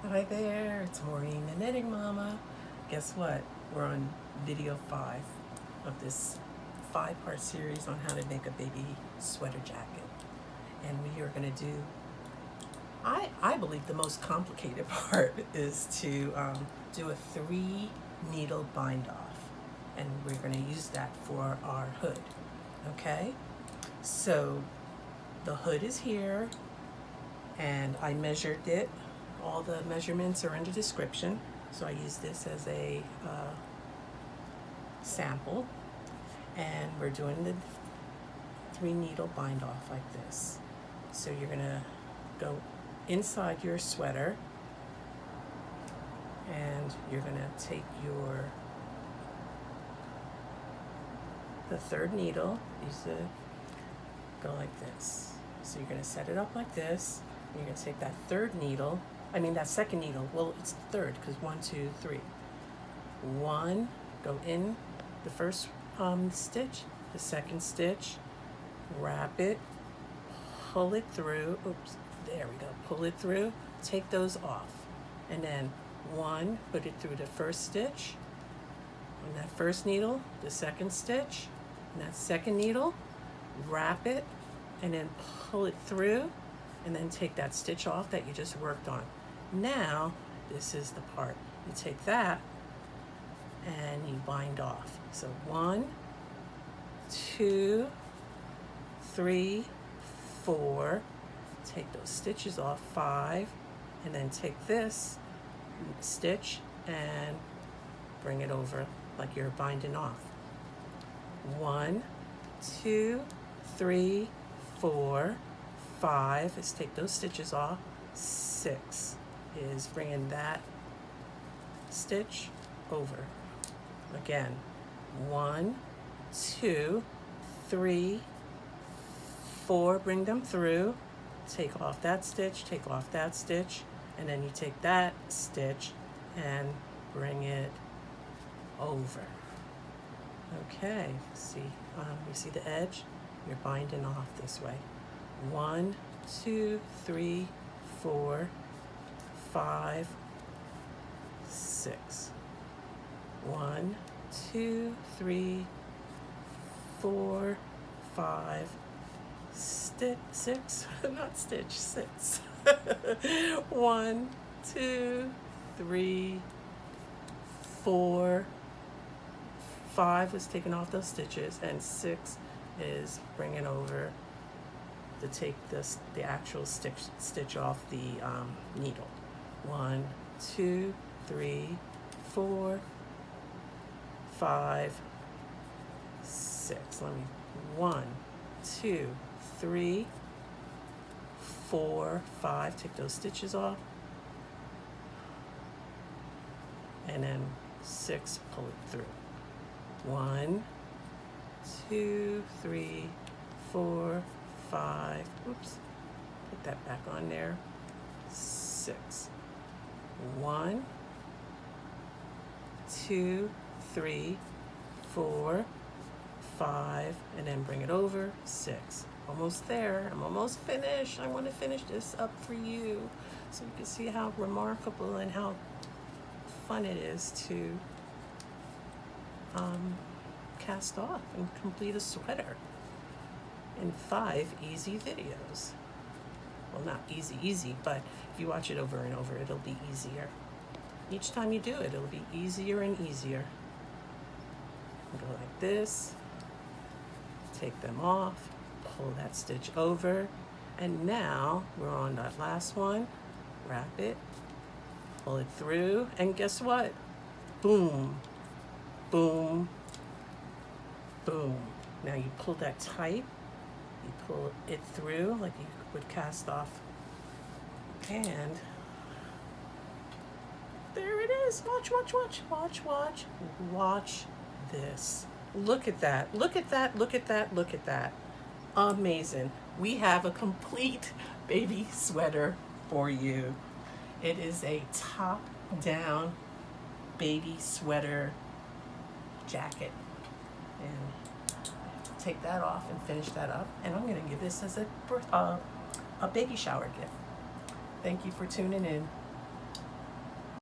Hi there, it's Maureen the Knitting Mama. Guess what? We're on video 5 of this 5-part series on how to make a baby sweater jacket. And we are going to do, I believe the most complicated part is to do a 3 needle bind off. And we're going to use that for our hood. Okay? So the hood is here and I measured it. All the measurements are in the description, so I use this as a sample. And we're doing the 3 needle bind off like this. So you're gonna go inside your sweater and you're gonna take the 3rd needle, go like this. So you're gonna set it up like this. And you're gonna take that 3rd needle, that 2nd needle, well, it's the 3rd because 1, 2, 3. 1, go in the 1st stitch, the 2nd stitch, wrap it, pull it through, oops, there we go, pull it through, take those off. And then 1, put it through the 1st stitch, on that 1st needle, the 2nd stitch, and that 2nd needle, wrap it, and then pull it through, and then take that stitch off that you just worked on. Now, this is the part. You take that and you bind off. So 1, 2, 3, 4, take those stitches off, 5, and then take this stitch and bring it over like you're binding off. 1, 2, 3, 4, 5 is take those stitches off. 6 is bringing that stitch over. Again, 1, 2, 3, 4, bring them through, take off that stitch, take off that stitch, and then you take that stitch and bring it over. Okay, see, you see the edge? You're binding off this way. 1, 2, 3, 4, 5, 6. 1, 2, 3, 4, 5, 6, not stitch, 6. 1, 2, 3, 4, 5 is taking off those stitches, and 6 is bringing over to take the actual stitch off the needle. 1, 2, 3, 4, 5, 6. 1, 2, 3, 4, 5. Take those stitches off, and then 6. Pull it through. 1, 2, 3, 4, 5. Oops. Put that back on there. 6. 1, 2, 3, 4, 5, and then bring it over. 6. Almost there. I'm almost finished. I want to finish this up for you so you can see how remarkable and how fun it is to cast off and complete a sweater in 5 easy videos. Well, not easy, but if you watch it over and over, it'll be easier. Each time you do it, it'll be easier and easier. Go like this, take them off, pull that stitch over, and now we're on that last one. Wrap it, pull it through, and guess what? Boom, boom, boom. Now you pull that tight, you pull it through like you would cast off, and there it is. Watch, watch, watch, watch, watch, watch this. Look at that, look at that, look at that, look at that. Amazing. We have a complete baby sweater for you. It is a top-down baby sweater jacket. And take that off and finish that up. And I'm going to give this as a baby shower gift. Thank you for tuning in.